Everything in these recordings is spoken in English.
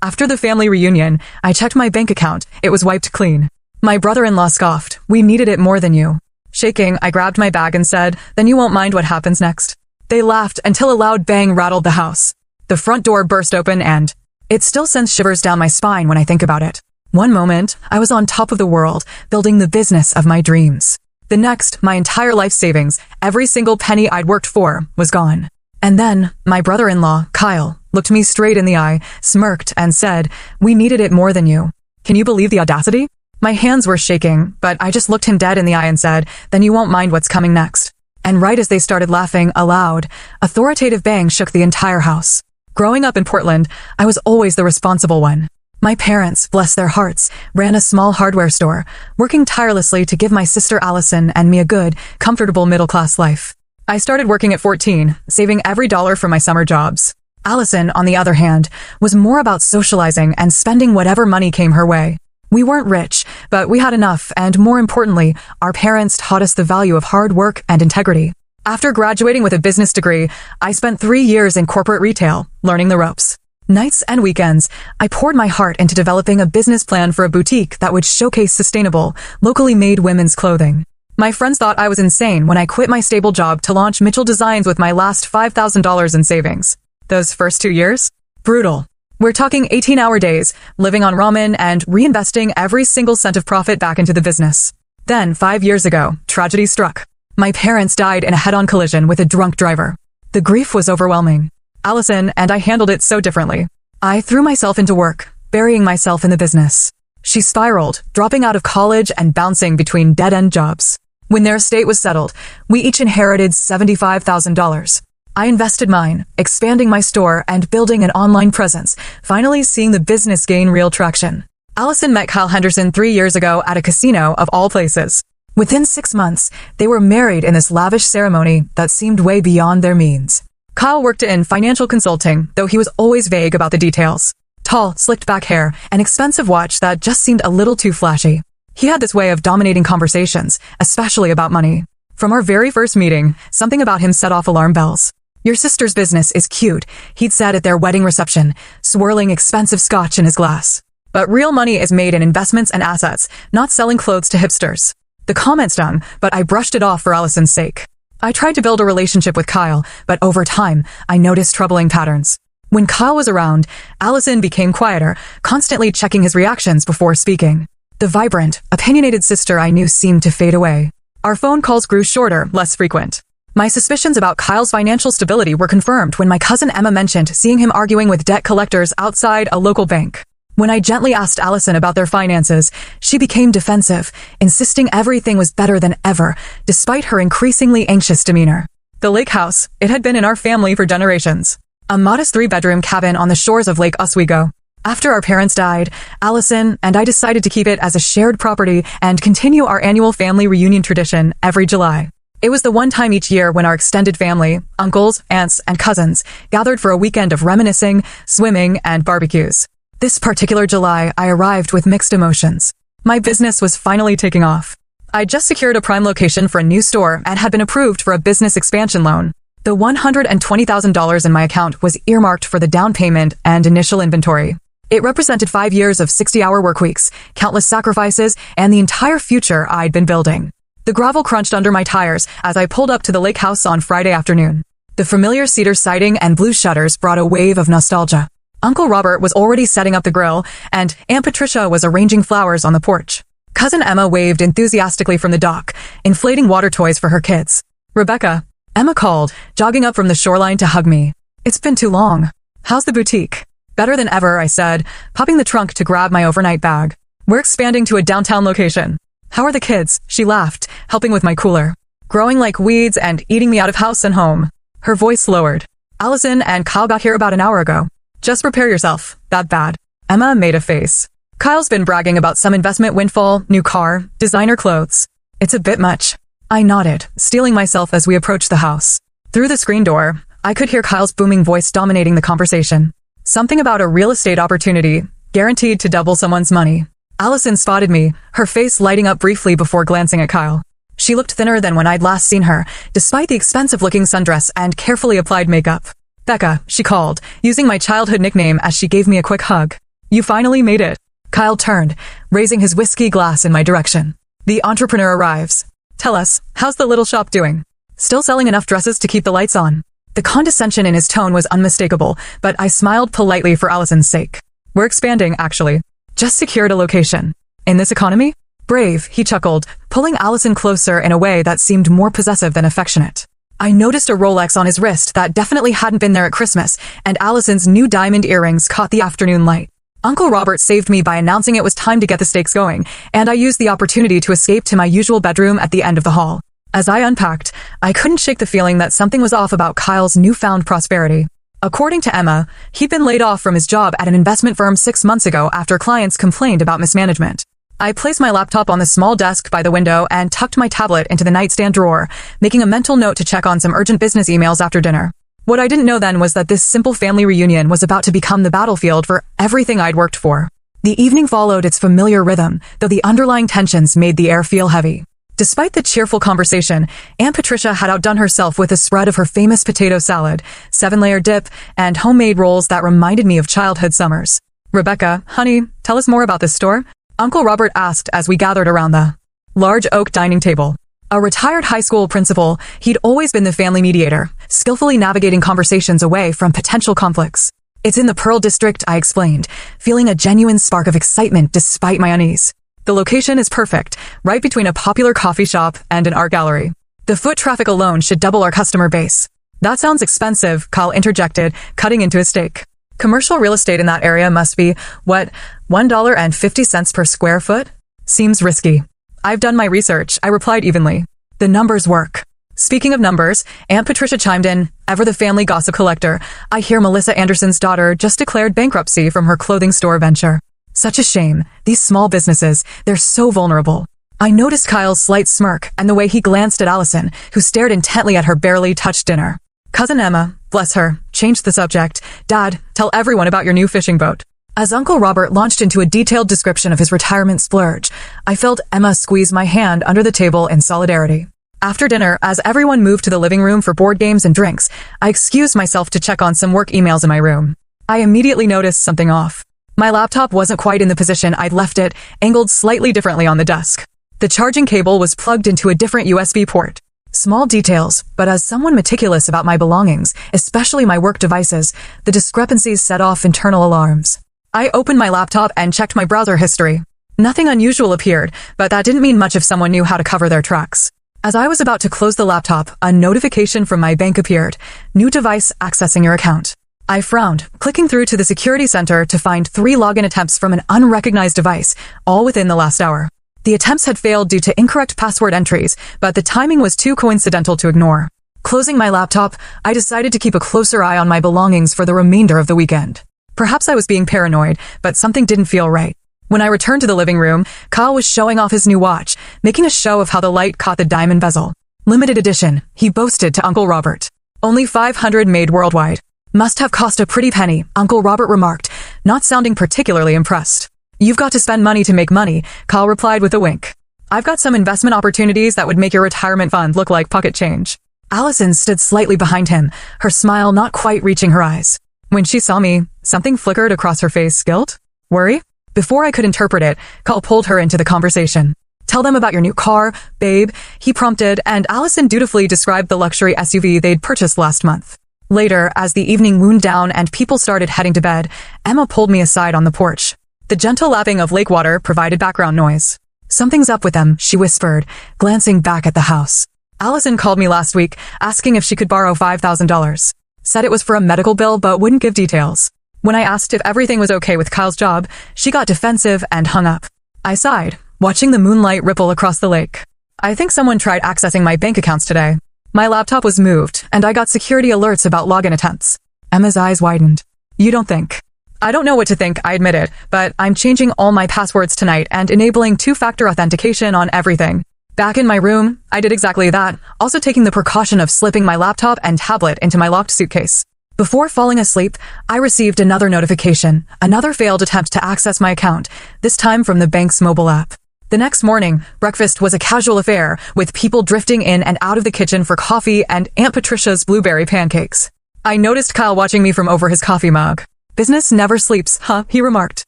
After the family reunion, I checked my bank account. It was wiped clean. My brother-in-law scoffed. "We needed it more than you." Shaking, I grabbed my bag and said, "Then you won't mind what happens next." They laughed until a loud bang rattled the house. The front door burst open and it still sends shivers down my spine when I think about it. One moment, I was on top of the world, building the business of my dreams. The next, my entire life savings, every single penny I'd worked for, was gone. And then, my brother-in-law, Kyle, looked me straight in the eye, smirked, and said, "We needed it more than you." Can you believe the audacity? My hands were shaking, but I just looked him dead in the eye and said, "Then you won't mind what's coming next." And right as they started laughing, a loud, authoritative bang shook the entire house. Growing up in Portland, I was always the responsible one. My parents, bless their hearts, ran a small hardware store, working tirelessly to give my sister Allison and me a good, comfortable middle-class life. I started working at 14, saving every dollar from my summer jobs. Allison, on the other hand, was more about socializing and spending whatever money came her way. We weren't rich, but we had enough, and more importantly, our parents taught us the value of hard work and integrity. After graduating with a business degree, I spent 3 years in corporate retail, learning the ropes. Nights and weekends, I poured my heart into developing a business plan for a boutique that would showcase sustainable, locally made women's clothing. My friends thought I was insane when I quit my stable job to launch Mitchell Designs with my last $5,000 in savings. Those first 2 years? Brutal. We're talking 18-hour days, living on ramen and reinvesting every single cent of profit back into the business. Then, 5 years ago, tragedy struck. My parents died in a head-on collision with a drunk driver. The grief was overwhelming. Allison and I handled it so differently. I threw myself into work, burying myself in the business. She spiraled, dropping out of college and bouncing between dead-end jobs. When their estate was settled, we each inherited $75,000. I invested mine, expanding my store and building an online presence, finally seeing the business gain real traction. Allison met Kyle Henderson 3 years ago at a casino of all places. Within 6 months, they were married in this lavish ceremony that seemed way beyond their means. Kyle worked in financial consulting, though he was always vague about the details. Tall, slicked back hair, an expensive watch that just seemed a little too flashy. He had this way of dominating conversations, especially about money. From our very first meeting, something about him set off alarm bells. "Your sister's business is cute," he'd said at their wedding reception, swirling expensive scotch in his glass. "But real money is made in investments and assets, not selling clothes to hipsters." The comment stung, but I brushed it off for Allison's sake. I tried to build a relationship with Kyle, but over time, I noticed troubling patterns. When Kyle was around, Allison became quieter, constantly checking his reactions before speaking. The vibrant, opinionated sister I knew seemed to fade away. Our phone calls grew shorter, less frequent. My suspicions about Kyle's financial stability were confirmed when my cousin Emma mentioned seeing him arguing with debt collectors outside a local bank. When I gently asked Allison about their finances, she became defensive, insisting everything was better than ever, despite her increasingly anxious demeanor. The lake house, it had been in our family for generations. A modest 3-bedroom cabin on the shores of Lake Oswego. After our parents died, Allison and I decided to keep it as a shared property and continue our annual family reunion tradition every July. It was the one time each year when our extended family, uncles, aunts, and cousins, gathered for a weekend of reminiscing, swimming, and barbecues. This particular July, I arrived with mixed emotions. My business was finally taking off. I'd just secured a prime location for a new store and had been approved for a business expansion loan. The $120,000 in my account was earmarked for the down payment and initial inventory. It represented 5 years of 60-hour work weeks, countless sacrifices, and the entire future I'd been building. The gravel crunched under my tires as I pulled up to the lake house on Friday afternoon. The familiar cedar siding and blue shutters brought a wave of nostalgia. Uncle Robert was already setting up the grill, and Aunt Patricia was arranging flowers on the porch. Cousin Emma waved enthusiastically from the dock, inflating water toys for her kids. "Rebecca," Emma called, jogging up from the shoreline to hug me. "It's been too long. How's the boutique?" "Better than ever," I said, popping the trunk to grab my overnight bag. "We're expanding to a downtown location." "How are the kids?" She laughed, helping with my cooler. "Growing like weeds and eating me out of house and home." Her voice lowered. "Allison and Kyle got here about an hour ago." "Just prepare yourself. That bad." Emma made a face. "Kyle's been bragging about some investment windfall, new car, designer clothes. It's a bit much." I nodded, steeling myself as we approached the house. Through the screen door, I could hear Kyle's booming voice dominating the conversation. Something about a real estate opportunity, guaranteed to double someone's money. Allison spotted me, her face lighting up briefly before glancing at Kyle. She looked thinner than when I'd last seen her, despite the expensive-looking sundress and carefully applied makeup. "Becca," she called, using my childhood nickname as she gave me a quick hug. You finally made it. Kyle turned, raising his whiskey glass in my direction. The entrepreneur arrives. Tell us, how's the little shop doing? Still selling enough dresses to keep the lights on? The condescension in his tone was unmistakable, but I smiled politely for Allison's sake. We're expanding, actually. Just secured a location. In this economy? Brave, he chuckled, pulling Allison closer in a way that seemed more possessive than affectionate. I noticed a Rolex on his wrist that definitely hadn't been there at Christmas, and Allison's new diamond earrings caught the afternoon light. Uncle Robert saved me by announcing it was time to get the stakes going, and I used the opportunity to escape to my usual bedroom at the end of the hall. As I unpacked, I couldn't shake the feeling that something was off about Kyle's newfound prosperity. According to Emma, he'd been laid off from his job at an investment firm 6 months ago after clients complained about mismanagement. I placed my laptop on the small desk by the window and tucked my tablet into the nightstand drawer, making a mental note to check on some urgent business emails after dinner. What I didn't know then was that this simple family reunion was about to become the battlefield for everything I'd worked for. The evening followed its familiar rhythm, though the underlying tensions made the air feel heavy. Despite the cheerful conversation, Aunt Patricia had outdone herself with a spread of her famous potato salad, 7-layer dip, and homemade rolls that reminded me of childhood summers. Rebecca, honey, tell us more about this store. Uncle Robert asked as we gathered around the large oak dining table. A retired high school principal, he'd always been the family mediator, skillfully navigating conversations away from potential conflicts. It's in the Pearl District, I explained, feeling a genuine spark of excitement despite my unease. The location is perfect, right between a popular coffee shop and an art gallery. The foot traffic alone should double our customer base. That sounds expensive, Kyle interjected, cutting into his steak. Commercial real estate in that area must be, what, $1.50 per square foot? Seems risky. I've done my research, I replied evenly. The numbers work. Speaking of numbers, Aunt Patricia chimed in, ever the family gossip collector. I hear Melissa Anderson's daughter just declared bankruptcy from her clothing store venture. Such a shame. These small businesses, they're so vulnerable. I noticed Kyle's slight smirk and the way he glanced at Allison, who stared intently at her barely touched dinner. Cousin Emma, bless her, changed the subject. Dad, tell everyone about your new fishing boat. As Uncle Robert launched into a detailed description of his retirement splurge, I felt Emma squeeze my hand under the table in solidarity. After dinner, as everyone moved to the living room for board games and drinks, I excused myself to check on some work emails in my room. I immediately noticed something off. My laptop wasn't quite in the position I'd left it, angled slightly differently on the desk. The charging cable was plugged into a different USB port. Small details, but as someone meticulous about my belongings, especially my work devices, the discrepancies set off internal alarms. I opened my laptop and checked my browser history. Nothing unusual appeared, but that didn't mean much if someone knew how to cover their tracks. As I was about to close the laptop, a notification from my bank appeared. New device accessing your account. I frowned, clicking through to the security center to find 3 login attempts from an unrecognized device, all within the last hour. The attempts had failed due to incorrect password entries, but the timing was too coincidental to ignore. Closing my laptop, I decided to keep a closer eye on my belongings for the remainder of the weekend. Perhaps I was being paranoid, but something didn't feel right. When I returned to the living room, Kyle was showing off his new watch, making a show of how the light caught the diamond bezel. Limited edition, he boasted to Uncle Robert. Only 500 made worldwide. Must have cost a pretty penny, Uncle Robert remarked, not sounding particularly impressed. You've got to spend money to make money, Kyle replied with a wink. I've got some investment opportunities that would make your retirement fund look like pocket change. Allison stood slightly behind him, her smile not quite reaching her eyes. When she saw me, something flickered across her face. Guilt? Worry? Before I could interpret it, Kyle pulled her into the conversation. Tell them about your new car, babe, he prompted, and Allison dutifully described the luxury SUV they'd purchased last month. Later, as the evening wound down and people started heading to bed, Emma pulled me aside on the porch. The gentle lapping of lake water provided background noise. Something's up with them, she whispered, glancing back at the house. Allison called me last week, asking if she could borrow $5,000. Said it was for a medical bill but wouldn't give details. When I asked if everything was okay with Kyle's job, she got defensive and hung up. I sighed, watching the moonlight ripple across the lake. I think someone tried accessing my bank accounts today. My laptop was moved, and I got security alerts about login attempts. Emma's eyes widened. You don't think? I don't know what to think, I admit it, but I'm changing all my passwords tonight and enabling 2-factor authentication on everything. Back in my room, I did exactly that, also taking the precaution of slipping my laptop and tablet into my locked suitcase. Before falling asleep, I received another notification, another failed attempt to access my account, this time from the bank's mobile app. The next morning, breakfast was a casual affair, with people drifting in and out of the kitchen for coffee and Aunt Patricia's blueberry pancakes. I noticed Kyle watching me from over his coffee mug. Business never sleeps, huh? He remarked.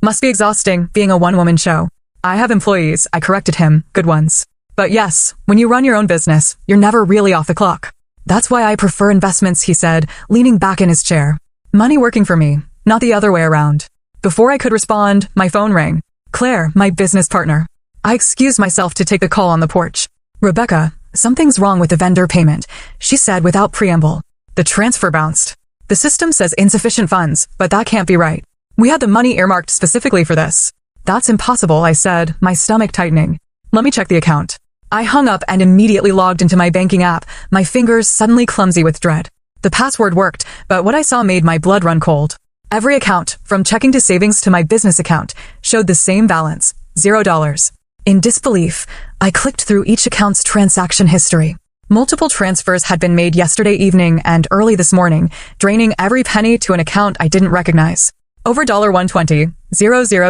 Must be exhausting, being a one-woman show. I have employees, I corrected him, good ones. But yes, when you run your own business, you're never really off the clock. That's why I prefer investments, he said, leaning back in his chair. Money working for me, not the other way around. Before I could respond, my phone rang. Claire, my business partner. I excused myself to take the call on the porch. Rebecca, something's wrong with the vendor payment, she said without preamble. The transfer bounced. The system says insufficient funds, but that can't be right. We had the money earmarked specifically for this. That's impossible, I said, my stomach tightening. Let me check the account. I hung up and immediately logged into my banking app, my fingers suddenly clumsy with dread. The password worked, but what I saw made my blood run cold. Every account, from checking to savings to my business account, showed the same balance, $0. In disbelief, I clicked through each account's transaction history. Multiple transfers had been made yesterday evening and early this morning, draining every penny to an account I didn't recognize. Over $120,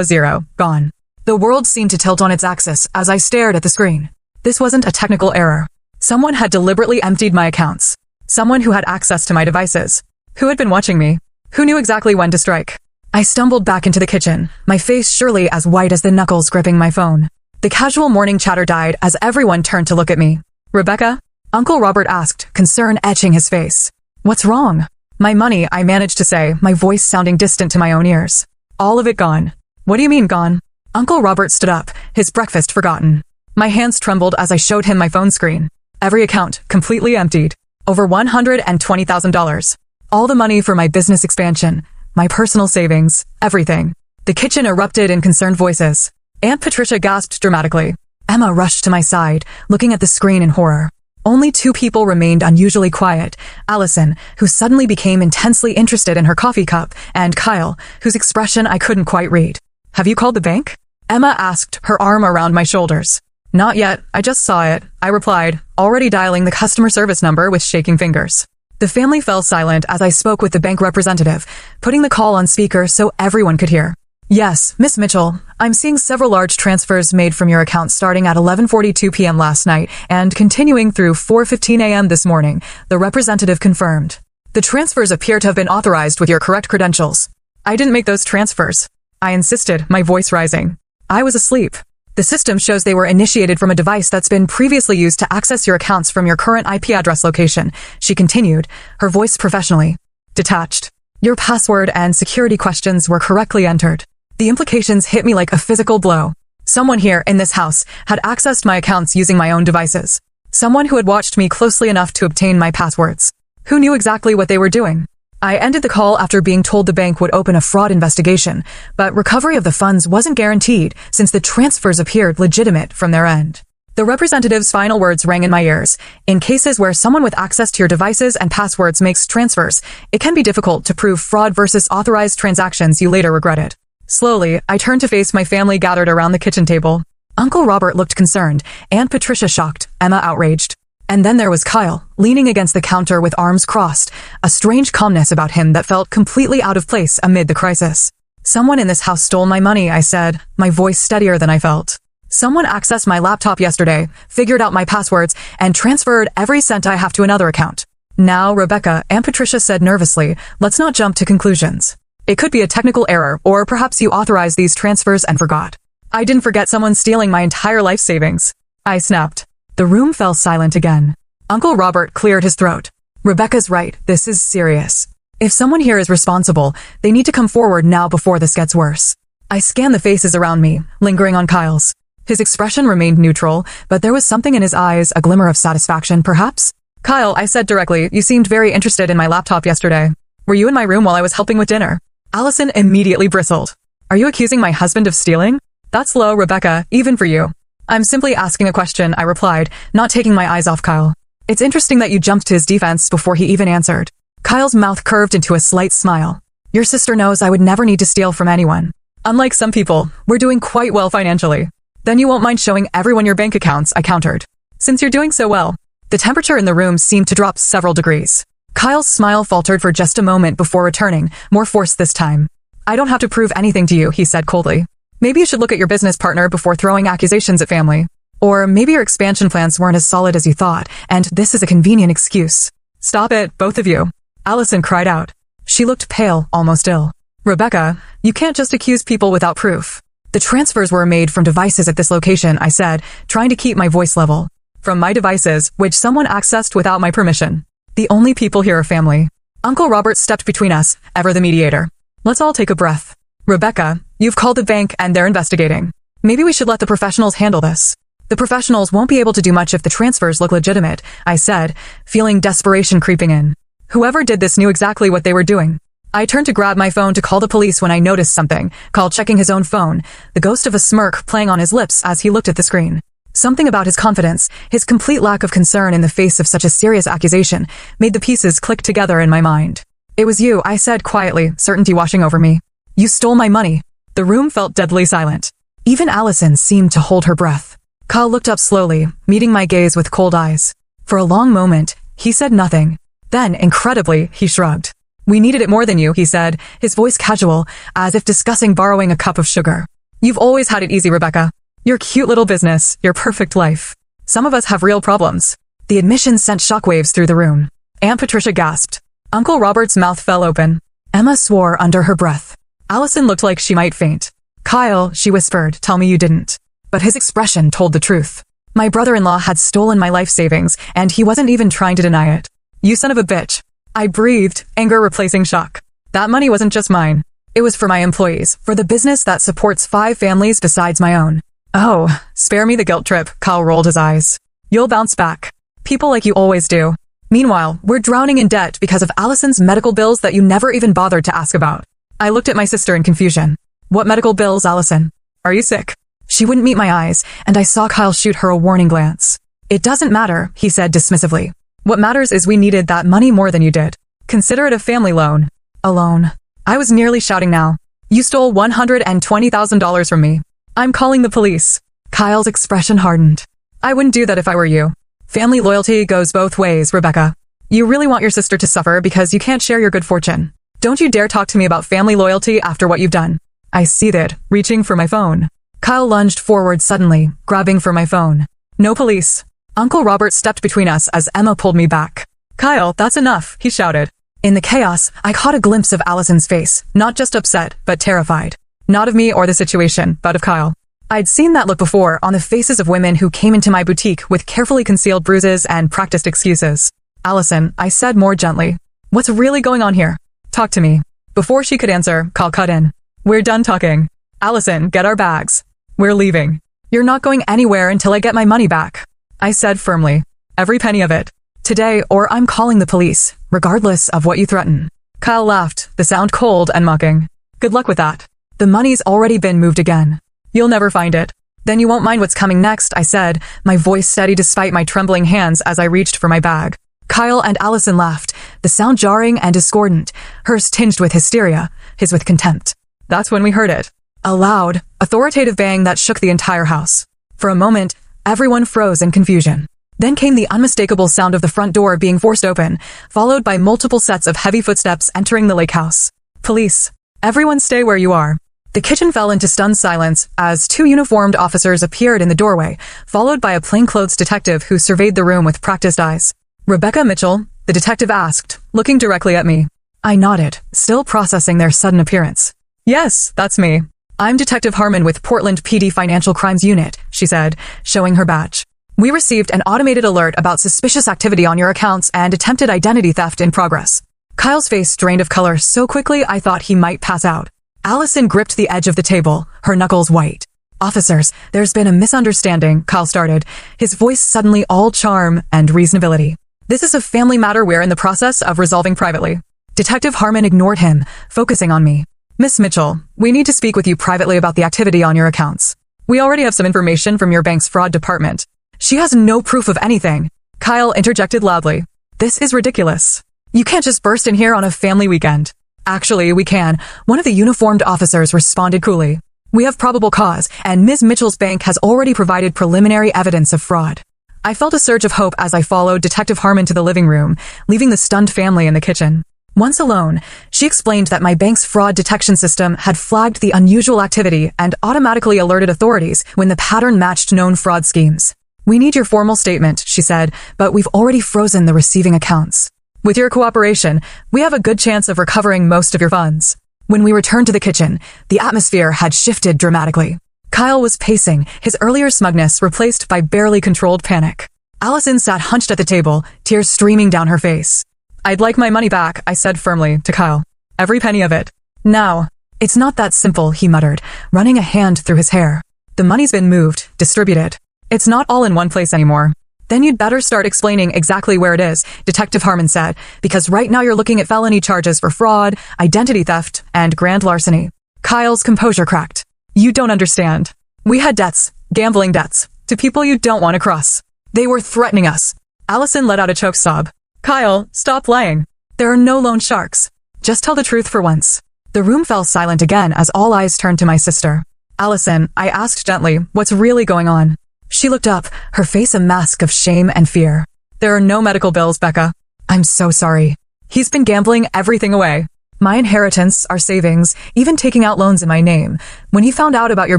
000, gone. The world seemed to tilt on its axis as I stared at the screen. This wasn't a technical error. Someone had deliberately emptied my accounts. Someone who had access to my devices. Who had been watching me? Who knew exactly when to strike? I stumbled back into the kitchen, my face surely as white as the knuckles gripping my phone. The casual morning chatter died as everyone turned to look at me. Rebecca? Uncle Robert asked, concern etching his face. What's wrong? My money, I managed to say, my voice sounding distant to my own ears. All of it gone. What do you mean gone? Uncle Robert stood up, his breakfast forgotten. My hands trembled as I showed him my phone screen. Every account, completely emptied. Over $120,000. All the money for my business expansion, my personal savings, everything. The kitchen erupted in concerned voices. Aunt Patricia gasped dramatically. Emma rushed to my side, looking at the screen in horror. Only two people remained unusually quiet. Allison, who suddenly became intensely interested in her coffee cup, and Kyle, whose expression I couldn't quite read. Have you called the bank? Emma asked, her arm around my shoulders. Not yet, I just saw it, I replied, already dialing the customer service number with shaking fingers. The family fell silent as I spoke with the bank representative, putting the call on speaker so everyone could hear. Yes, Miss Mitchell, I'm seeing several large transfers made from your account starting at 11:42 p.m. last night and continuing through 4:15 a.m. this morning, the representative confirmed. The transfers appear to have been authorized with your correct credentials. I didn't make those transfers. I insisted, my voice rising. I was asleep. The system shows they were initiated from a device that's been previously used to access your accounts from your current IP address location, she continued, her voice professionally detached. Your password and security questions were correctly entered. The implications hit me like a physical blow. Someone here in this house had accessed my accounts using my own devices. Someone who had watched me closely enough to obtain my passwords. Who knew exactly what they were doing? I ended the call after being told the bank would open a fraud investigation, but recovery of the funds wasn't guaranteed since the transfers appeared legitimate from their end. The representative's final words rang in my ears. In cases where someone with access to your devices and passwords makes transfers, it can be difficult to prove fraud versus authorized transactions you later regretted. Slowly, I turned to face my family gathered around the kitchen table. Uncle Robert looked concerned, Aunt Patricia shocked, Emma outraged. And then there was Kyle, leaning against the counter with arms crossed, a strange calmness about him that felt completely out of place amid the crisis. Someone in this house stole my money, I said, my voice steadier than I felt. Someone accessed my laptop yesterday, figured out my passwords, and transferred every cent I have to another account. Now, Rebecca, Aunt Patricia said nervously, let's not jump to conclusions. It could be a technical error, or perhaps you authorized these transfers and forgot. I didn't forget someone stealing my entire life savings. I snapped. The room fell silent again. Uncle Robert cleared his throat. Rebecca's right, this is serious. If someone here is responsible, they need to come forward now before this gets worse. I scanned the faces around me, lingering on Kyle's. His expression remained neutral, but there was something in his eyes, a glimmer of satisfaction, perhaps? Kyle, I said directly, you seemed very interested in my laptop yesterday. Were you in my room while I was helping with dinner? Allison immediately bristled. Are you accusing my husband of stealing? That's low, Rebecca, even for you. I'm simply asking a question, I replied, not taking my eyes off Kyle. It's interesting that you jumped to his defense before he even answered. Kyle's mouth curved into a slight smile. Your sister knows I would never need to steal from anyone. Unlike some people, we're doing quite well financially. Then you won't mind showing everyone your bank accounts, I countered. Since you're doing so well. The temperature in the room seemed to drop several degrees. Kyle's smile faltered for just a moment before returning, more forced this time. I don't have to prove anything to you, he said coldly. Maybe you should look at your business partner before throwing accusations at family. Or maybe your expansion plans weren't as solid as you thought, and this is a convenient excuse. Stop it, both of you. Allison cried out. She looked pale, almost ill. Rebecca, you can't just accuse people without proof. The transfers were made from devices at this location, I said, trying to keep my voice level. From my devices, which someone accessed without my permission. The only people here are family. Uncle Robert stepped between us, ever the mediator. Let's all take a breath. Rebecca, you've called the bank and they're investigating. Maybe we should let the professionals handle this. The professionals won't be able to do much if the transfers look legitimate, I said, feeling desperation creeping in. Whoever did this knew exactly what they were doing. I turned to grab my phone to call the police when I noticed something, Call checking his own phone, the ghost of a smirk playing on his lips as he looked at the screen. Something about his confidence, his complete lack of concern in the face of such a serious accusation, made the pieces click together in my mind. It was you, I said quietly, certainty washing over me. You stole my money. The room felt deadly silent. Even Allison seemed to hold her breath. Kyle looked up slowly, meeting my gaze with cold eyes. For a long moment, he said nothing. Then, incredibly, he shrugged. We needed it more than you, he said, his voice casual, as if discussing borrowing a cup of sugar. You've always had it easy, Rebecca. Your cute little business, your perfect life. Some of us have real problems. The admission sent shockwaves through the room. Aunt Patricia gasped. Uncle Robert's mouth fell open. Emma swore under her breath. Allison looked like she might faint. Kyle, she whispered, tell me you didn't. But his expression told the truth. My brother-in-law had stolen my life savings, and he wasn't even trying to deny it. You son of a bitch. I breathed, anger replacing shock. That money wasn't just mine. It was for my employees, for the business that supports 5 families besides my own. Oh, spare me the guilt trip, Kyle rolled his eyes. You'll bounce back. People like you always do. Meanwhile, we're drowning in debt because of Allison's medical bills that you never even bothered to ask about. I looked at my sister in confusion. What medical bills, Allison? Are you sick? She wouldn't meet my eyes, and I saw Kyle shoot her a warning glance. It doesn't matter, he said dismissively. What matters is we needed that money more than you did. Consider it a family loan. A loan. I was nearly shouting now. You stole $120,000 from me. I'm calling the police. Kyle's expression hardened. I wouldn't do that if I were you. Family loyalty goes both ways, Rebecca. You really want your sister to suffer because you can't share your good fortune. Don't you dare talk to me about family loyalty after what you've done. I seethed, reaching for my phone. Kyle lunged forward suddenly, grabbing for my phone. No police. Uncle Robert stepped between us as Emma pulled me back. Kyle, that's enough, he shouted. In the chaos, I caught a glimpse of Allison's face, not just upset, but terrified. Not of me or the situation, but of Kyle. I'd seen that look before on the faces of women who came into my boutique with carefully concealed bruises and practiced excuses. Allison, I said more gently. What's really going on here? Talk to me. Before she could answer, Kyle cut in. We're done talking. Allison, get our bags. We're leaving. You're not going anywhere until I get my money back. I said firmly. Every penny of it. Today, or I'm calling the police, regardless of what you threaten. Kyle laughed, the sound cold and mocking. Good luck with that. The money's already been moved again. You'll never find it. Then you won't mind what's coming next, I said, my voice steady despite my trembling hands as I reached for my bag. Kyle and Allison laughed, the sound jarring and discordant, hers tinged with hysteria, his with contempt. That's when we heard it. A loud, authoritative bang that shook the entire house. For a moment, everyone froze in confusion. Then came the unmistakable sound of the front door being forced open, followed by multiple sets of heavy footsteps entering the lake house. Police. Everyone stay where you are. The kitchen fell into stunned silence as 2 uniformed officers appeared in the doorway, followed by a plainclothes detective who surveyed the room with practiced eyes. Rebecca Mitchell, the detective asked, looking directly at me. I nodded, still processing their sudden appearance. Yes, that's me. I'm Detective Harmon with Portland PD Financial Crimes Unit, she said, showing her badge. We received an automated alert about suspicious activity on your accounts and attempted identity theft in progress. Kyle's face drained of color so quickly I thought he might pass out. Allison gripped the edge of the table, her knuckles white. Officers, there's been a misunderstanding, Kyle started, his voice suddenly all charm and reasonability. This is a family matter we're in the process of resolving privately. Detective Harmon ignored him, focusing on me. Miss Mitchell, we need to speak with you privately about the activity on your accounts. We already have some information from your bank's fraud department. She has no proof of anything. Kyle interjected loudly. This is ridiculous. You can't just burst in here on a family weekend. Actually, we can. One of the uniformed officers responded coolly. We have probable cause, and Ms. Mitchell's bank has already provided preliminary evidence of fraud. I felt a surge of hope as I followed Detective Harmon to the living room, leaving the stunned family in the kitchen. Once alone, she explained that my bank's fraud detection system had flagged the unusual activity and automatically alerted authorities when the pattern matched known fraud schemes. We need your formal statement, she said, but we've already frozen the receiving accounts. With your cooperation, we have a good chance of recovering most of your funds. When we returned to the kitchen, the atmosphere had shifted dramatically. Kyle was pacing, his earlier smugness replaced by barely controlled panic. Allison sat hunched at the table, tears streaming down her face. "I'd like my money back," I said firmly to Kyle. "Every penny of it. Now." "It's not that simple," he muttered, running a hand through his hair. "The money's been moved, distributed. It's not all in one place anymore." "Then you'd better start explaining exactly where it is," Detective Harmon said, "because right now you're looking at felony charges for fraud, identity theft, and grand larceny." Kyle's composure cracked. "You don't understand. We had debts, gambling debts, to people you don't want to cross. They were threatening us." Allison let out a choked sob. "Kyle, stop lying. There are no loan sharks. Just tell the truth for once." The room fell silent again as all eyes turned to my sister. "Allison," I asked gently, "what's really going on?" She looked up, her face a mask of shame and fear. "There are no medical bills, Becca." "I'm so sorry. He's been gambling everything away. My inheritance, our savings, even taking out loans in my name, when he found out about your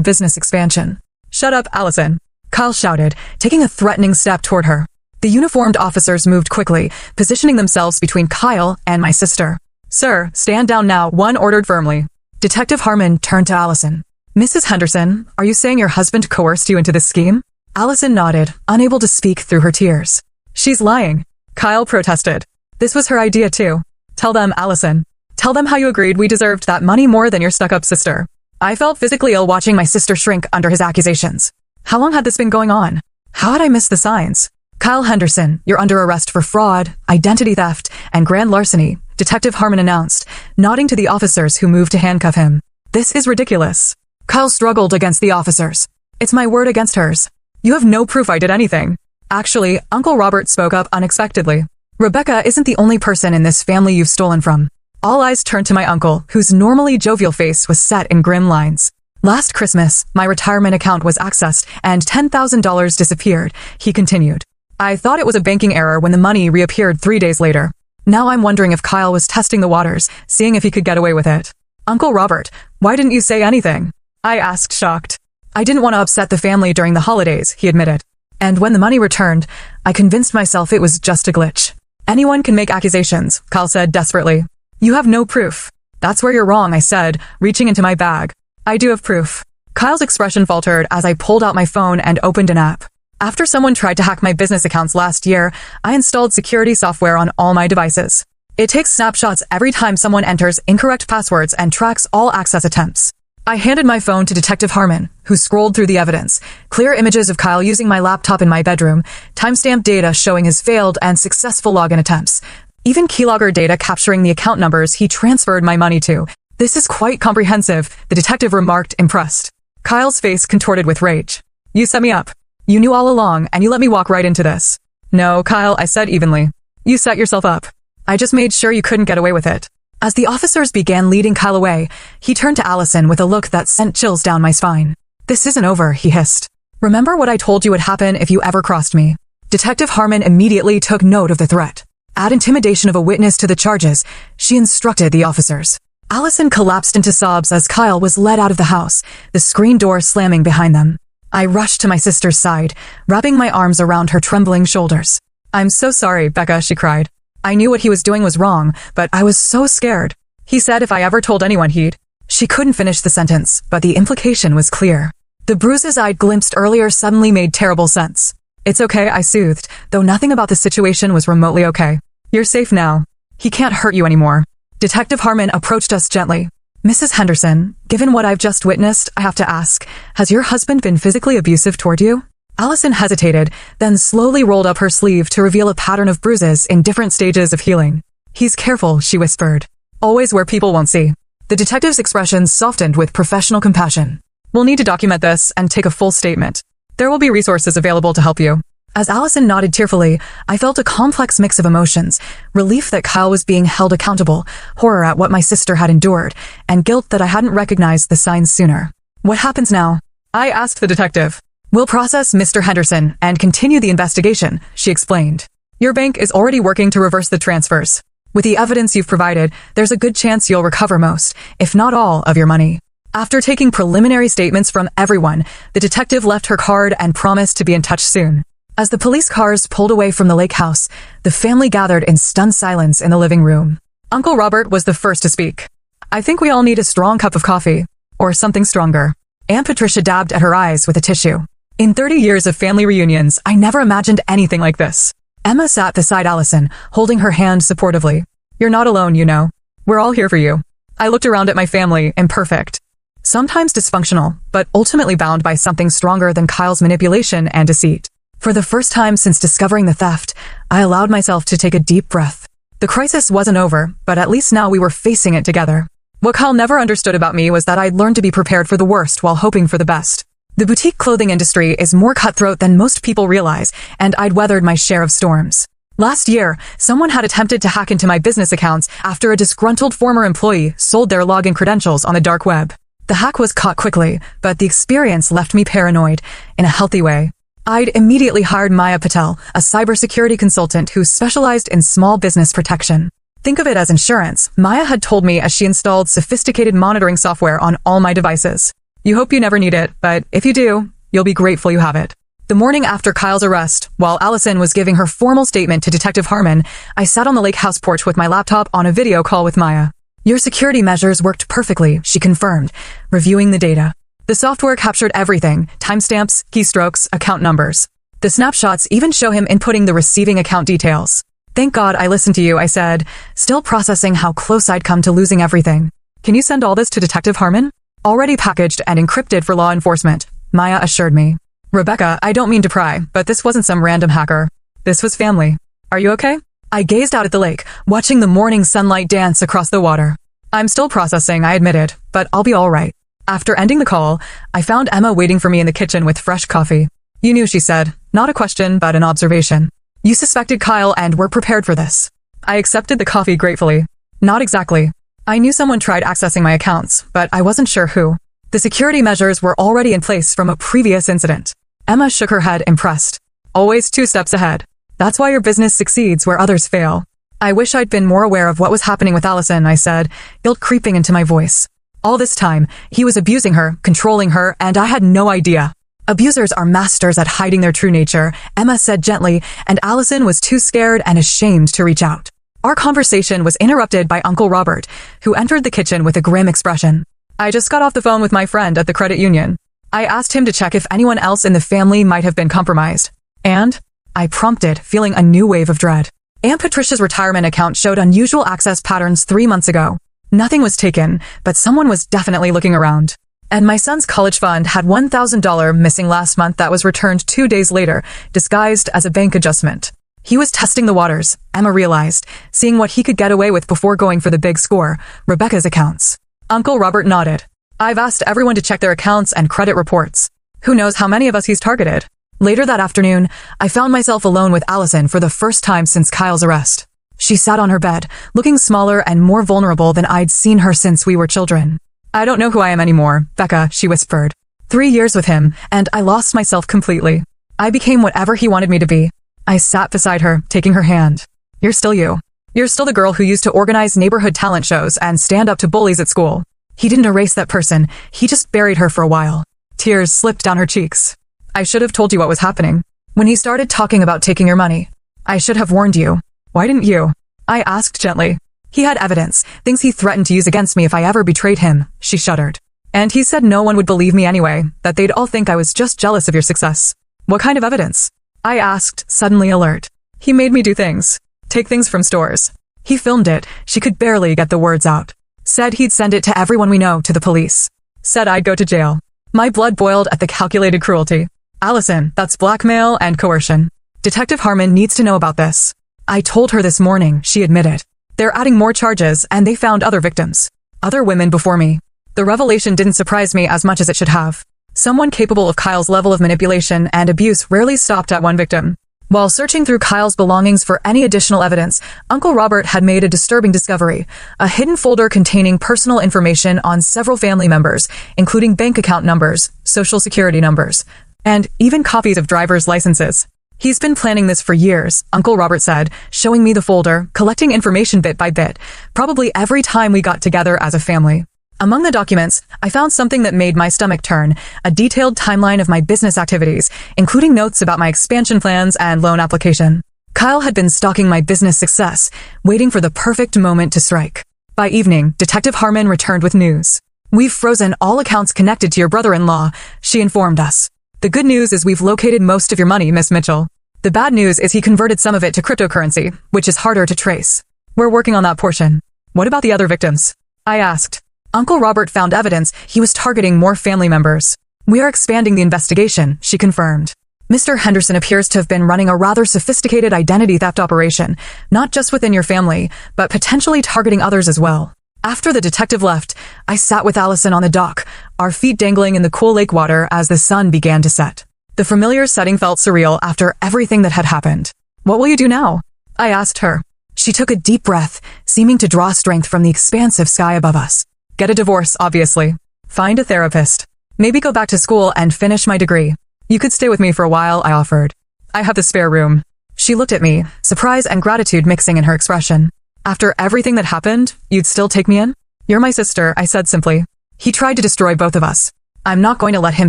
business expansion." "Shut up, Allison," Kyle shouted, taking a threatening step toward her. The uniformed officers moved quickly, positioning themselves between Kyle and my sister. "Sir, stand down now," one ordered firmly. Detective Harmon turned to Allison. "Mrs. Henderson, are you saying your husband coerced you into this scheme?" Allison nodded, unable to speak through her tears. "She's lying," Kyle protested. "This was her idea too. Tell them, Allison. Tell them how you agreed we deserved that money more than your stuck-up sister." I felt physically ill watching my sister shrink under his accusations. How long had this been going on? How had I missed the signs? "Kyle Henderson, you're under arrest for fraud, identity theft, and grand larceny," Detective Harmon announced, nodding to the officers who moved to handcuff him. "This is ridiculous." Kyle struggled against the officers. "It's my word against hers. You have no proof I did anything." Actually, Uncle Robert spoke up unexpectedly. "Rebecca isn't the only person in this family you've stolen from." All eyes turned to my uncle, whose normally jovial face was set in grim lines. "Last Christmas, my retirement account was accessed and $10,000 disappeared," he continued. "I thought it was a banking error when the money reappeared 3 days later. Now I'm wondering if Kyle was testing the waters, seeing if he could get away with it." "Uncle Robert, why didn't you say anything?" I asked, shocked. "I didn't want to upset the family during the holidays," he admitted. "And when the money returned, I convinced myself it was just a glitch." "Anyone can make accusations," Kyle said desperately. "You have no proof." "That's where you're wrong," I said, reaching into my bag. "I do have proof." Kyle's expression faltered as I pulled out my phone and opened an app. After someone tried to hack my business accounts last year, I installed security software on all my devices. It takes snapshots every time someone enters incorrect passwords and tracks all access attempts. I handed my phone to Detective Harmon, who scrolled through the evidence. Clear images of Kyle using my laptop in my bedroom, timestamp data showing his failed and successful login attempts, even keylogger data capturing the account numbers he transferred my money to. "This is quite comprehensive," the detective remarked, impressed. Kyle's face contorted with rage. "You set me up. You knew all along, and you let me walk right into this." "No, Kyle," I said evenly. "You set yourself up. I just made sure you couldn't get away with it." As the officers began leading Kyle away, he turned to Allison with a look that sent chills down my spine. "This isn't over," he hissed. "Remember what I told you would happen if you ever crossed me?" Detective Harmon immediately took note of the threat. Add intimidation of a witness to the charges, she instructed the officers. Allison collapsed into sobs as Kyle was led out of the house, the screen door slamming behind them. I rushed to my sister's side, wrapping my arms around her trembling shoulders. "I'm so sorry, Becca," she cried. "I knew what he was doing was wrong, but I was so scared. He said if I ever told anyone he'd—" She couldn't finish the sentence, but the implication was clear. The bruises I'd glimpsed earlier suddenly made terrible sense. "It's okay," I soothed, though nothing about the situation was remotely okay. "You're safe now. He can't hurt you anymore." Detective Harmon approached us gently. "Mrs. Henderson, given what I've just witnessed, I have to ask, has your husband been physically abusive toward you?" Allison hesitated, then slowly rolled up her sleeve to reveal a pattern of bruises in different stages of healing. "He's careful," she whispered. "Always where people won't see." The detective's expression softened with professional compassion. "We'll need to document this and take a full statement. There will be resources available to help you." As Allison nodded tearfully, I felt a complex mix of emotions, relief that Kyle was being held accountable, horror at what my sister had endured, and guilt that I hadn't recognized the signs sooner. "What happens now?" I asked the detective. "We'll process Mr. Henderson and continue the investigation," she explained. "Your bank is already working to reverse the transfers. With the evidence you've provided, there's a good chance you'll recover most, if not all, of your money." After taking preliminary statements from everyone, the detective left her card and promised to be in touch soon. As the police cars pulled away from the lake house, the family gathered in stunned silence in the living room. Uncle Robert was the first to speak. I think we all need a strong cup of coffee. Or something stronger. Aunt Patricia dabbed at her eyes with a tissue. In 30 years of family reunions, I never imagined anything like this. Emma sat beside Allison, holding her hand supportively. You're not alone, you know. We're all here for you. I looked around at my family, imperfect. Sometimes dysfunctional, but ultimately bound by something stronger than Kyle's manipulation and deceit. For the first time since discovering the theft, I allowed myself to take a deep breath. The crisis wasn't over, but at least now we were facing it together. What Kyle never understood about me was that I'd learned to be prepared for the worst while hoping for the best. The boutique clothing industry is more cutthroat than most people realize, and I'd weathered my share of storms. Last year, someone had attempted to hack into my business accounts after a disgruntled former employee sold their login credentials on the dark web. The hack was caught quickly, but the experience left me paranoid, in a healthy way. I'd immediately hired Maya Patel, a cybersecurity consultant who specialized in small business protection. Think of it as insurance, Maya had told me as she installed sophisticated monitoring software on all my devices. You hope you never need it, but if you do, you'll be grateful you have it. The morning after Kyle's arrest, while Allison was giving her formal statement to Detective Harmon, I sat on the lake house porch with my laptop on a video call with Maya. Your security measures worked perfectly, she confirmed, reviewing the data. The software captured everything, timestamps, keystrokes, account numbers. The snapshots even show him inputting the receiving account details. Thank God I listened to you, I said, still processing how close I'd come to losing everything. Can you send all this to Detective Harmon? Already packaged and encrypted for law enforcement, Maya assured me. Rebecca, I don't mean to pry, but this wasn't some random hacker. This was family. Are you okay? I gazed out at the lake, watching the morning sunlight dance across the water. I'm still processing, I admitted, but I'll be all right. After ending the call, I found Emma waiting for me in the kitchen with fresh coffee. You knew, she said. Not a question, but an observation. You suspected Kyle and were prepared for this. I accepted the coffee gratefully. Not exactly. I knew someone tried accessing my accounts, but I wasn't sure who. The security measures were already in place from a previous incident. Emma shook her head, impressed. Always 2 steps ahead. That's why your business succeeds where others fail. I wish I'd been more aware of what was happening with Allison, I said, guilt creeping into my voice. All this time, he was abusing her, controlling her, and I had no idea. Abusers are masters at hiding their true nature, Emma said gently, and Allison was too scared and ashamed to reach out. Our conversation was interrupted by Uncle Robert, who entered the kitchen with a grim expression. I just got off the phone with my friend at the credit union. I asked him to check if anyone else in the family might have been compromised. And? I prompted, feeling a new wave of dread. Aunt Patricia's retirement account showed unusual access patterns 3 months ago. Nothing was taken, but someone was definitely looking around. And my son's college fund had $1,000 missing last month that was returned 2 days later, disguised as a bank adjustment. He was testing the waters, Emma realized, seeing what he could get away with before going for the big score, Rebecca's accounts. Uncle Robert nodded. I've asked everyone to check their accounts and credit reports. Who knows how many of us he's targeted? Later that afternoon, I found myself alone with Allison for the first time since Kyle's arrest. She sat on her bed, looking smaller and more vulnerable than I'd seen her since we were children. I don't know who I am anymore, Becca, she whispered. 3 years with him, and I lost myself completely. I became whatever he wanted me to be. I sat beside her, taking her hand. You're still you. You're still the girl who used to organize neighborhood talent shows and stand up to bullies at school. He didn't erase that person, he just buried her for a while. Tears slipped down her cheeks. I should have told you what was happening. When he started talking about taking your money, I should have warned you. Why didn't you? I asked gently. He had evidence, things he threatened to use against me if I ever betrayed him, she shuddered. And he said no one would believe me anyway, that they'd all think I was just jealous of your success. What kind of evidence? I asked, suddenly alert. He made me do things. Take things from stores. He filmed it, she could barely get the words out. Said he'd send it to everyone we know, to the police. Said I'd go to jail. My blood boiled at the calculated cruelty. Allison, that's blackmail and coercion. Detective Harmon needs to know about this. I told her this morning, she admitted. They're adding more charges, and they found other victims. Other women before me. The revelation didn't surprise me as much as it should have. Someone capable of Kyle's level of manipulation and abuse rarely stopped at one victim. While searching through Kyle's belongings for any additional evidence, Uncle Robert had made a disturbing discovery, a hidden folder containing personal information on several family members, including bank account numbers, social security numbers, and even copies of driver's licenses. He's been planning this for years, Uncle Robert said, showing me the folder, collecting information bit by bit, probably every time we got together as a family. Among the documents, I found something that made my stomach turn, a detailed timeline of my business activities, including notes about my expansion plans and loan application. Kyle had been stalking my business success, waiting for the perfect moment to strike. By evening, Detective Harmon returned with news. We've frozen all accounts connected to your brother-in-law, she informed us. The good news is we've located most of your money, Miss Mitchell. The bad news is he converted some of it to cryptocurrency, which is harder to trace. We're working on that portion. What about the other victims? I asked. Uncle Robert found evidence he was targeting more family members. We are expanding the investigation, she confirmed. Mr. Henderson appears to have been running a rather sophisticated identity theft operation, not just within your family, but potentially targeting others as well. After the detective left, I sat with Allison on the dock, our feet dangling in the cool lake water as the sun began to set. The familiar setting felt surreal after everything that had happened. What will you do now? I asked her. She took a deep breath, seeming to draw strength from the expansive sky above us. Get a divorce, obviously. Find a therapist. Maybe go back to school and finish my degree. You could stay with me for a while, I offered. I have the spare room. She looked at me, surprise and gratitude mixing in her expression. After everything that happened, you'd still take me in? You're my sister, I said simply. He tried to destroy both of us. I'm not going to let him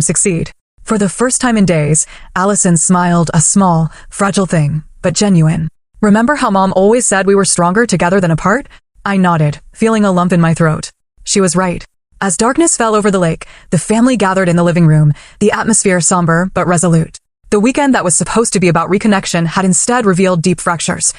succeed. For the first time in days, Allison smiled, a small, fragile thing, but genuine. Remember how Mom always said we were stronger together than apart? I nodded, feeling a lump in my throat. She was right. As darkness fell over the lake, the family gathered in the living room, the atmosphere somber but resolute. The weekend that was supposed to be about reconnection had instead revealed deep fractures,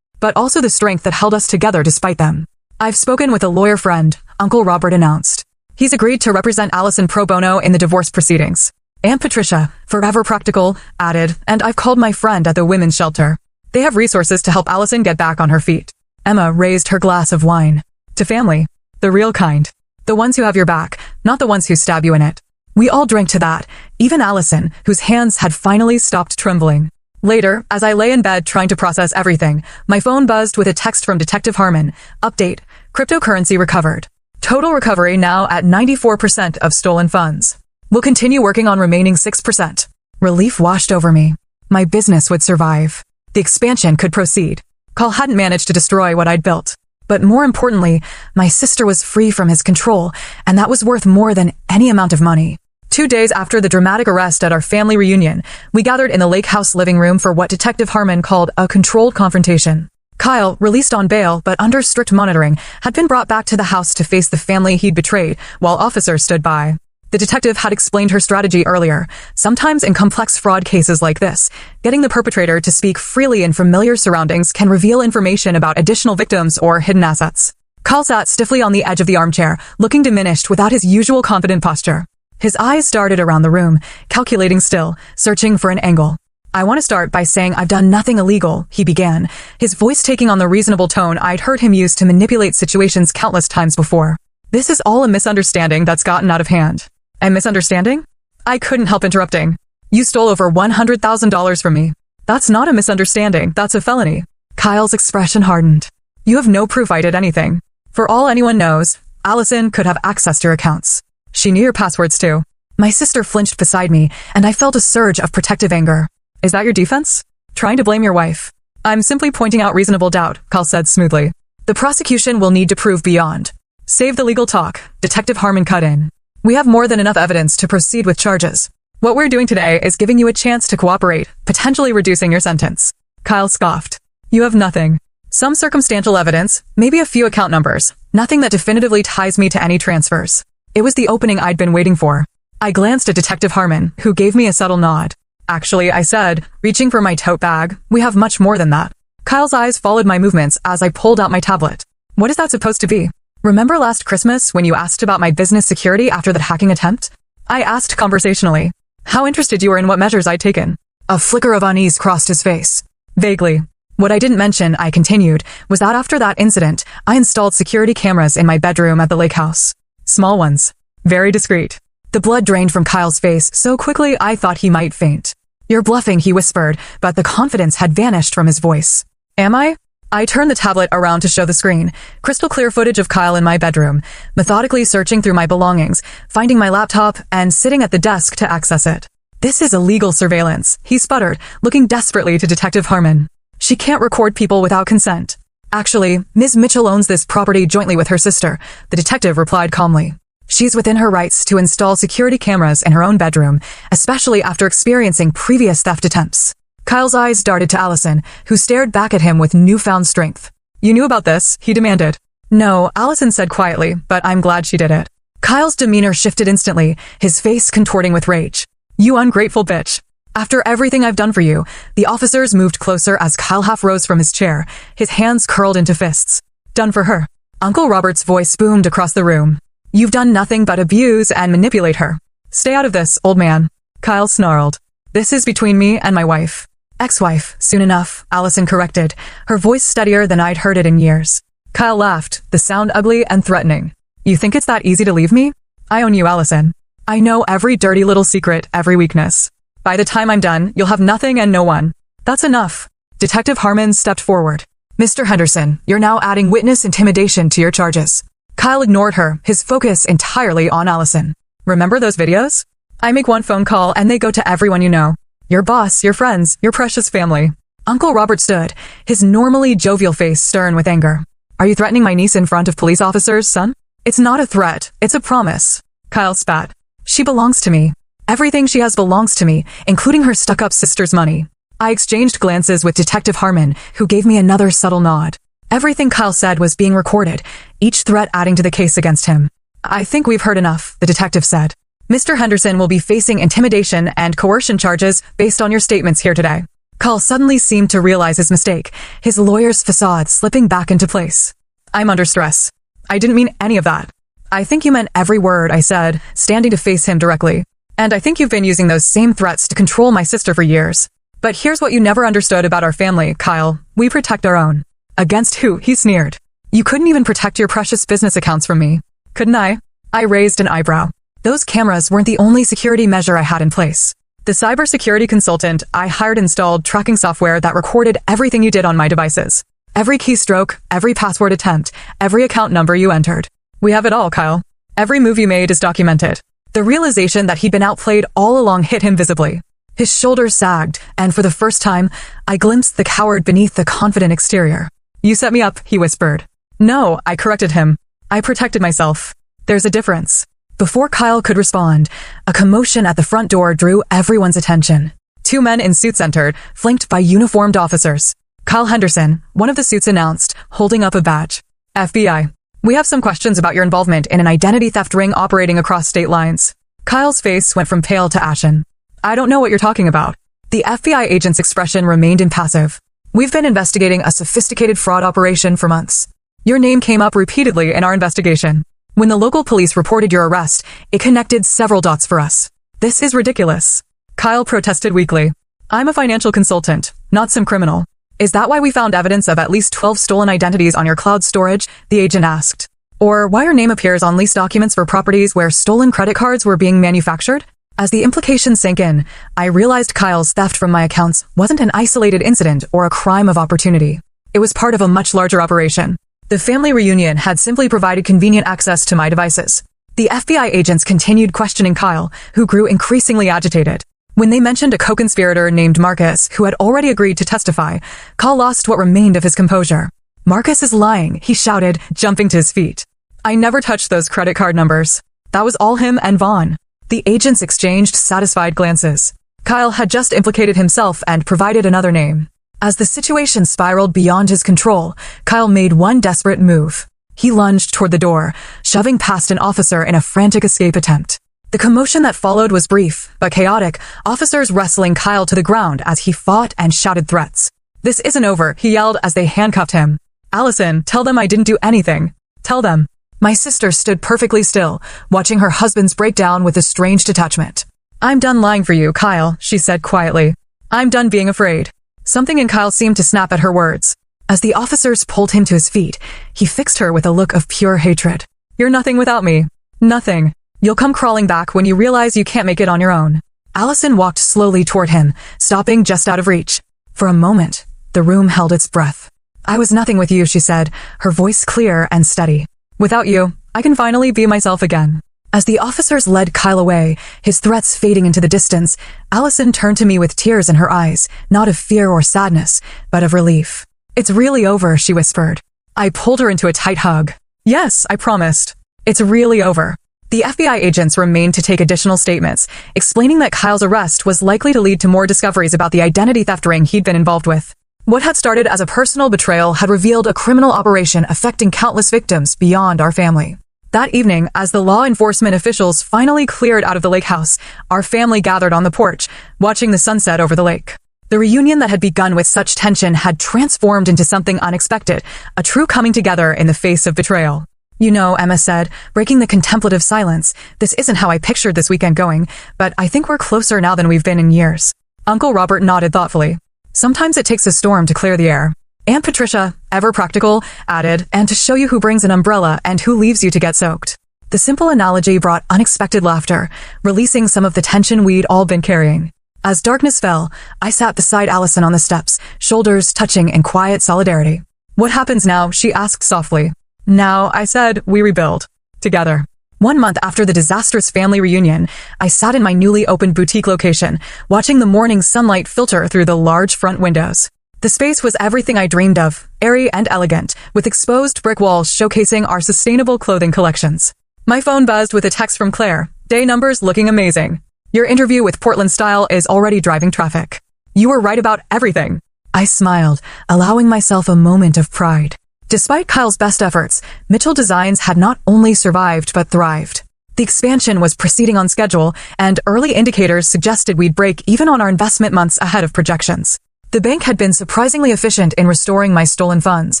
but also the strength that held us together despite them. I've spoken with a lawyer friend, Uncle Robert announced. He's agreed to represent Allison pro bono in the divorce proceedings. Aunt Patricia, forever practical, added, and I've called my friend at the women's shelter. They have resources to help Allison get back on her feet. Emma raised her glass of wine. To family. The real kind. The ones who have your back, not the ones who stab you in it. We all drank to that, even Allison, whose hands had finally stopped trembling. Later, as I lay in bed trying to process everything, my phone buzzed with a text from Detective Harmon. Update. Cryptocurrency recovered. Total recovery now at 94% of stolen funds. We'll continue working on remaining 6%. Relief washed over me. My business would survive. The expansion could proceed. Carl hadn't managed to destroy what I'd built. But more importantly, my sister was free from his control, and that was worth more than any amount of money. 2 days after the dramatic arrest at our family reunion, we gathered in the lake house living room for what Detective Harmon called a controlled confrontation. Kyle, released on bail but under strict monitoring, had been brought back to the house to face the family he'd betrayed, while officers stood by. The detective had explained her strategy earlier. Sometimes in complex fraud cases like this, getting the perpetrator to speak freely in familiar surroundings can reveal information about additional victims or hidden assets. Kyle sat stiffly on the edge of the armchair, looking diminished without his usual confident posture. His eyes darted around the room, calculating still, searching for an angle. I want to start by saying I've done nothing illegal, he began, his voice taking on the reasonable tone I'd heard him use to manipulate situations countless times before. This is all a misunderstanding that's gotten out of hand. A misunderstanding? I couldn't help interrupting. You stole over $100,000 from me. That's not a misunderstanding, that's a felony. Kyle's expression hardened. You have no proof I did anything. For all anyone knows, Allison could have access to your accounts. She knew your passwords too. My sister flinched beside me, and I felt a surge of protective anger. Is that your defense? Trying to blame your wife? I'm simply pointing out reasonable doubt, Kyle said smoothly. The prosecution will need to prove beyond. Save the legal talk, Detective Harmon cut in. We have more than enough evidence to proceed with charges. What we're doing today is giving you a chance to cooperate, potentially reducing your sentence. Kyle scoffed. You have nothing. Some circumstantial evidence, maybe a few account numbers, nothing that definitively ties me to any transfers. It was the opening I'd been waiting for. I glanced at Detective Harmon, who gave me a subtle nod. Actually, I said, reaching for my tote bag, we have much more than that. Kyle's eyes followed my movements as I pulled out my tablet. What is that supposed to be? Remember last Christmas when you asked about my business security after that hacking attempt? I asked conversationally. How interested you were in what measures I'd taken. A flicker of unease crossed his face. Vaguely. What I didn't mention, I continued, was that after that incident, I installed security cameras in my bedroom at the lake house. Small ones. Very discreet. The blood drained from Kyle's face so quickly I thought he might faint. You're bluffing, he whispered, but the confidence had vanished from his voice. Am I? I turned the tablet around to show the screen, crystal clear footage of Kyle in my bedroom, methodically searching through my belongings, finding my laptop, and sitting at the desk to access it. This is illegal surveillance, he sputtered, looking desperately to Detective Harmon. She can't record people without consent. Actually, Ms. Mitchell owns this property jointly with her sister, the detective replied calmly. She's within her rights to install security cameras in her own bedroom, especially after experiencing previous theft attempts. Kyle's eyes darted to Allison, who stared back at him with newfound strength. You knew about this, he demanded. No, Allison said quietly, but I'm glad she did it. Kyle's demeanor shifted instantly, his face contorting with rage. You ungrateful bitch. After everything I've done for you, the officers moved closer as Kyle half rose from his chair, his hands curled into fists. Done for her. Uncle Robert's voice boomed across the room. You've done nothing but abuse and manipulate her. Stay out of this, old man. Kyle snarled. This is between me and my wife. Ex-wife, soon enough, Allison corrected, her voice steadier than I'd heard it in years. Kyle laughed, the sound ugly and threatening. You think it's that easy to leave me? I own you, Allison. I know every dirty little secret, every weakness. By the time I'm done, you'll have nothing and no one. That's enough. Detective Harmon stepped forward. Mr. Henderson, you're now adding witness intimidation to your charges. Kyle ignored her, his focus entirely on Allison. Remember those videos? I make one phone call and they go to everyone you know. Your boss, your friends, your precious family. Uncle Robert stood, his normally jovial face stern with anger. Are you threatening my niece in front of police officers, son? It's not a threat, it's a promise. Kyle spat. She belongs to me. Everything she has belongs to me, including her stuck-up sister's money. I exchanged glances with Detective Harmon, who gave me another subtle nod. Everything Kyle said was being recorded, each threat adding to the case against him. I think we've heard enough, the detective said. Mr. Henderson will be facing intimidation and coercion charges based on your statements here today. Kyle suddenly seemed to realize his mistake, his lawyer's facade slipping back into place. I'm under stress. I didn't mean any of that. I think you meant every word I said, standing to face him directly. And I think you've been using those same threats to control my sister for years. But here's what you never understood about our family, Kyle. We protect our own. Against who? He sneered. You couldn't even protect your precious business accounts from me. Couldn't I? I raised an eyebrow. Those cameras weren't the only security measure I had in place. The cybersecurity consultant I hired installed tracking software that recorded everything you did on my devices. Every keystroke, every password attempt, every account number you entered. We have it all, Kyle. Every move you made is documented. The realization that he'd been outplayed all along hit him visibly. His shoulders sagged, and for the first time, I glimpsed the coward beneath the confident exterior. You set me up, he whispered. No, I corrected him. I protected myself. There's a difference. Before Kyle could respond, a commotion at the front door drew everyone's attention. Two men in suits entered, flanked by uniformed officers. Kyle Henderson, one of the suits announced, holding up a badge. FBI. We have some questions about your involvement in an identity theft ring operating across state lines. Kyle's face went from pale to ashen. I don't know what you're talking about. The FBI agent's expression remained impassive. We've been investigating a sophisticated fraud operation for months. Your name came up repeatedly in our investigation. When the local police reported your arrest, it connected several dots for us. This is ridiculous. Kyle protested weakly. I'm a financial consultant, not some criminal. Is that why we found evidence of at least 12 stolen identities on your cloud storage? The agent asked. Or why your name appears on lease documents for properties where stolen credit cards were being manufactured? As the implication sank in, I realized Kyle's theft from my accounts wasn't an isolated incident or a crime of opportunity. It was part of a much larger operation. The family reunion had simply provided convenient access to my devices. The FBI agents continued questioning Kyle, who grew increasingly agitated. When they mentioned a co-conspirator named Marcus, who had already agreed to testify, Kyle lost what remained of his composure. Marcus is lying, he shouted, jumping to his feet. I never touched those credit card numbers. That was all him and Vaughn. The agents exchanged satisfied glances. Kyle had just implicated himself and provided another name. As the situation spiraled beyond his control, Kyle made one desperate move. He lunged toward the door, shoving past an officer in a frantic escape attempt. The commotion that followed was brief, but chaotic, officers wrestling Kyle to the ground as he fought and shouted threats. This isn't over, he yelled as they handcuffed him. Allison, tell them I didn't do anything. Tell them. My sister stood perfectly still, watching her husband's breakdown with a strange detachment. I'm done lying for you, Kyle, she said quietly. I'm done being afraid. Something in Kyle seemed to snap at her words. As the officers pulled him to his feet, he fixed her with a look of pure hatred. You're nothing without me. Nothing. You'll come crawling back when you realize you can't make it on your own. Allison walked slowly toward him, stopping just out of reach. For a moment, the room held its breath. I was nothing with you, she said, her voice clear and steady. Without you, I can finally be myself again. As the officers led Kyle away, his threats fading into the distance, Allison turned to me with tears in her eyes, not of fear or sadness, but of relief. It's really over, she whispered. I pulled her into a tight hug. Yes, I promised. It's really over. The FBI agents remained to take additional statements, explaining that Kyle's arrest was likely to lead to more discoveries about the identity theft ring he'd been involved with. What had started as a personal betrayal had revealed a criminal operation affecting countless victims beyond our family. That evening, as the law enforcement officials finally cleared out of the lake house, our family gathered on the porch, watching the sunset over the lake. The reunion that had begun with such tension had transformed into something unexpected, a true coming together in the face of betrayal. You know, Emma said, breaking the contemplative silence, this isn't how I pictured this weekend going, but I think we're closer now than we've been in years. Uncle Robert nodded thoughtfully. Sometimes it takes a storm to clear the air. Aunt Patricia, ever practical, added, and to show you who brings an umbrella and who leaves you to get soaked. The simple analogy brought unexpected laughter, releasing some of the tension we'd all been carrying. As darkness fell, I sat beside Allison on the steps, shoulders touching in quiet solidarity. What happens now? She asked softly. Now, I said, we rebuild. Together. 1 month after the disastrous family reunion, I sat in my newly opened boutique location, watching the morning sunlight filter through the large front windows. The space was everything I dreamed of, airy and elegant, with exposed brick walls showcasing our sustainable clothing collections. My phone buzzed with a text from Claire. Day numbers looking amazing. Your interview with Portland Style is already driving traffic. You were right about everything. I smiled, allowing myself a moment of pride. Despite Kyle's best efforts, Mitchell Designs had not only survived but thrived. The expansion was proceeding on schedule, and early indicators suggested we'd break even on our investment months ahead of projections. The bank had been surprisingly efficient in restoring my stolen funds.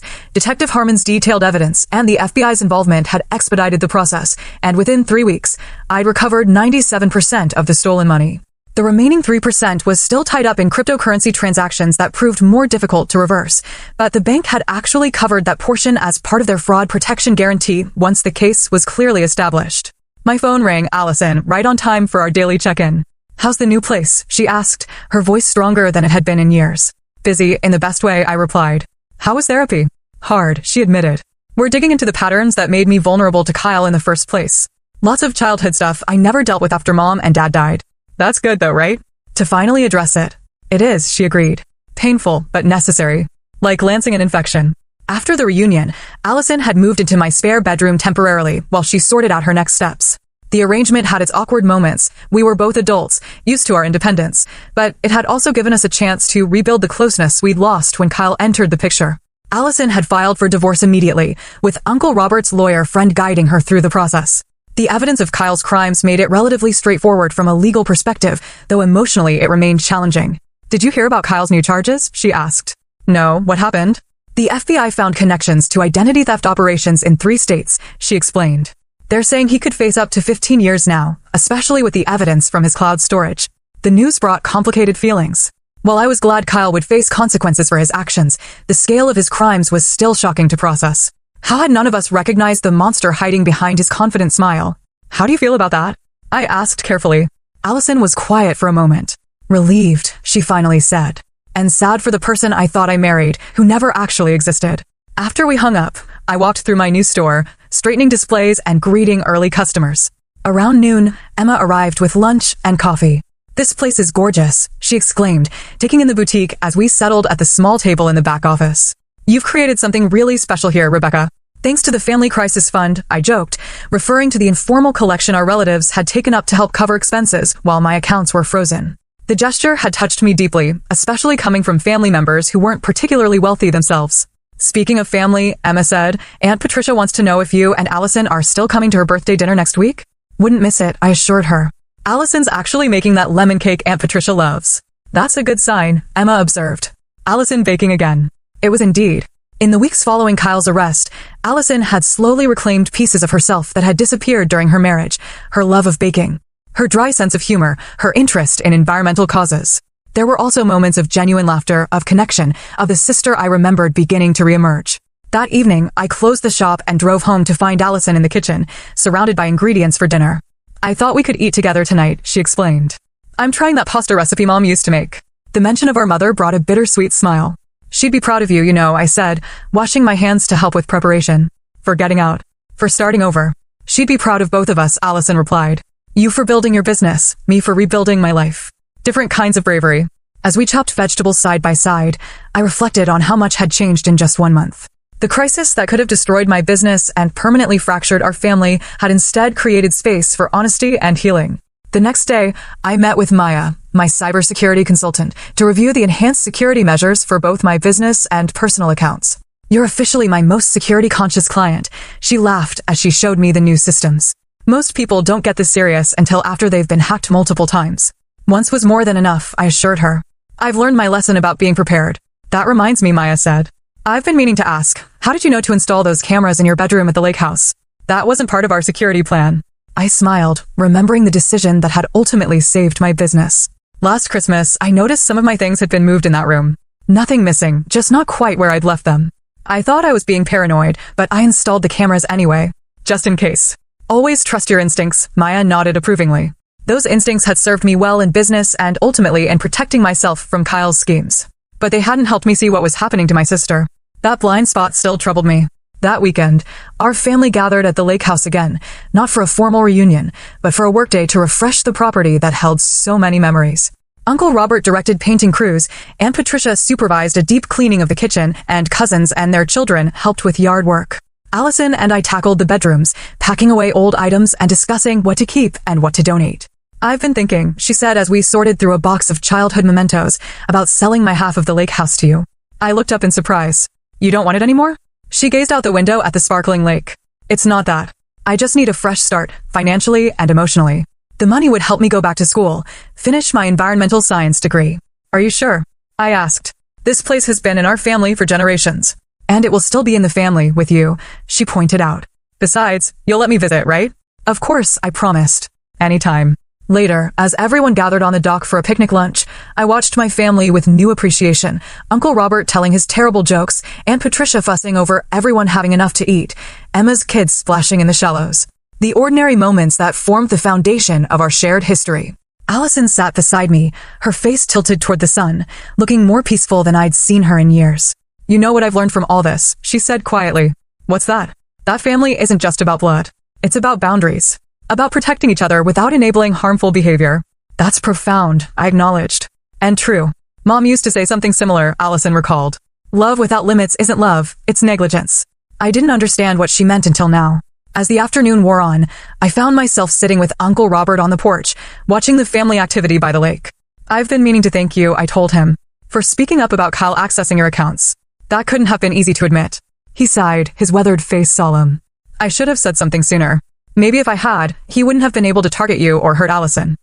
Detective Harmon's detailed evidence and the FBI's involvement had expedited the process, and within 3 weeks, I'd recovered 97% of the stolen money. The remaining 3% was still tied up in cryptocurrency transactions that proved more difficult to reverse, but the bank had actually covered that portion as part of their fraud protection guarantee once the case was clearly established. My phone rang, Allison, right on time for our daily check-in. How's the new place? She asked, her voice stronger than it had been in years. Busy, in the best way, I replied. How was therapy? Hard, she admitted. We're digging into the patterns that made me vulnerable to Kyle in the first place. Lots of childhood stuff I never dealt with after Mom and Dad died. That's good though, right? To finally address it. It is, she agreed. Painful, but necessary. Like lancing an infection. After the reunion, Allison had moved into my spare bedroom temporarily while she sorted out her next steps. The arrangement had its awkward moments. We were both adults, used to our independence, but it had also given us a chance to rebuild the closeness we'd lost when Kyle entered the picture. Allison had filed for divorce immediately, with Uncle Robert's lawyer friend guiding her through the process. The evidence of Kyle's crimes made it relatively straightforward from a legal perspective, though emotionally it remained challenging. Did you hear about Kyle's new charges? She asked. No, what happened? The FBI found connections to identity theft operations in 3 states, she explained. They're saying he could face up to 15 years now, especially with the evidence from his cloud storage. The news brought complicated feelings. While I was glad Kyle would face consequences for his actions, the scale of his crimes was still shocking to process. How had none of us recognized the monster hiding behind his confident smile? How do you feel about that? I asked carefully. Allison was quiet for a moment. Relieved, she finally said. And sad for the person I thought I married, who never actually existed. After we hung up, I walked through my new store, straightening displays and greeting early customers. Around noon, Emma arrived with lunch and coffee. This place is gorgeous, she exclaimed, taking in the boutique as we settled at the small table in the back office. You've created something really special here, Rebecca. Thanks to the Family Crisis Fund, I joked, referring to the informal collection our relatives had taken up to help cover expenses while my accounts were frozen. The gesture had touched me deeply, especially coming from family members who weren't particularly wealthy themselves. Speaking of family, Emma said, Aunt Patricia wants to know if you and Allison are still coming to her birthday dinner next week? Wouldn't miss it, I assured her. Allison's actually making that lemon cake Aunt Patricia loves. That's a good sign, Emma observed. Allison baking again. It was indeed. In the weeks following Kyle's arrest, Allison had slowly reclaimed pieces of herself that had disappeared during her marriage, her love of baking, her dry sense of humor, her interest in environmental causes. There were also moments of genuine laughter, of connection, of the sister I remembered beginning to reemerge. That evening, I closed the shop and drove home to find Allison in the kitchen, surrounded by ingredients for dinner. I thought we could eat together tonight, she explained. I'm trying that pasta recipe Mom used to make. The mention of our mother brought a bittersweet smile. She'd be proud of you, I said, washing my hands to help with preparation. For getting out. For starting over. She'd be proud of both of us, Allison replied. You for building your business, me for rebuilding my life. Different kinds of bravery. As we chopped vegetables side by side, I reflected on how much had changed in just 1 month. The crisis that could have destroyed my business and permanently fractured our family had instead created space for honesty and healing. The next day, I met with Maya, my cybersecurity consultant, to review the enhanced security measures for both my business and personal accounts. You're officially my most security-conscious client. She laughed as she showed me the new systems. Most people don't get this serious until after they've been hacked multiple times. Once was more than enough, I assured her. I've learned my lesson about being prepared. That reminds me, Maya said. I've been meaning to ask, how did you know to install those cameras in your bedroom at the lake house? That wasn't part of our security plan. I smiled, remembering the decision that had ultimately saved my business. Last Christmas, I noticed some of my things had been moved in that room. Nothing missing, just not quite where I'd left them. I thought I was being paranoid, but I installed the cameras anyway, just in case. Always trust your instincts, Maya nodded approvingly. Those instincts had served me well in business and ultimately in protecting myself from Kyle's schemes. But they hadn't helped me see what was happening to my sister. That blind spot still troubled me. That weekend, our family gathered at the lake house again, not for a formal reunion, but for a workday to refresh the property that held so many memories. Uncle Robert directed painting crews, Aunt Patricia supervised a deep cleaning of the kitchen, and cousins and their children helped with yard work. Allison and I tackled the bedrooms, packing away old items and discussing what to keep and what to donate. I've been thinking, she said as we sorted through a box of childhood mementos, about selling my half of the lake house to you. I looked up in surprise. You don't want it anymore? She gazed out the window at the sparkling lake. It's not that. I just need a fresh start, financially and emotionally. The money would help me go back to school, finish my environmental science degree. Are you sure? I asked. This place has been in our family for generations. And it will still be in the family with you, she pointed out. Besides, you'll let me visit, right? Of course, I promised. Anytime. Later, as everyone gathered on the dock for a picnic lunch, I watched my family with new appreciation. Uncle Robert telling his terrible jokes, Aunt Patricia fussing over everyone having enough to eat, Emma's kids splashing in the shallows. The ordinary moments that formed the foundation of our shared history. Allison sat beside me, her face tilted toward the sun, looking more peaceful than I'd seen her in years. You know what I've learned from all this, she said quietly. What's that? That family isn't just about blood. It's about boundaries. About protecting each other without enabling harmful behavior. That's profound, I acknowledged. And true. Mom used to say something similar, Allison recalled. Love without limits isn't love, it's negligence. I didn't understand what she meant until now. As the afternoon wore on, I found myself sitting with Uncle Robert on the porch, watching the family activity by the lake. I've been meaning to thank you, I told him, for speaking up about Kyle accessing your accounts. That couldn't have been easy to admit. He sighed, his weathered face solemn. I should have said something sooner. Maybe if I had, he wouldn't have been able to target you or hurt Allison.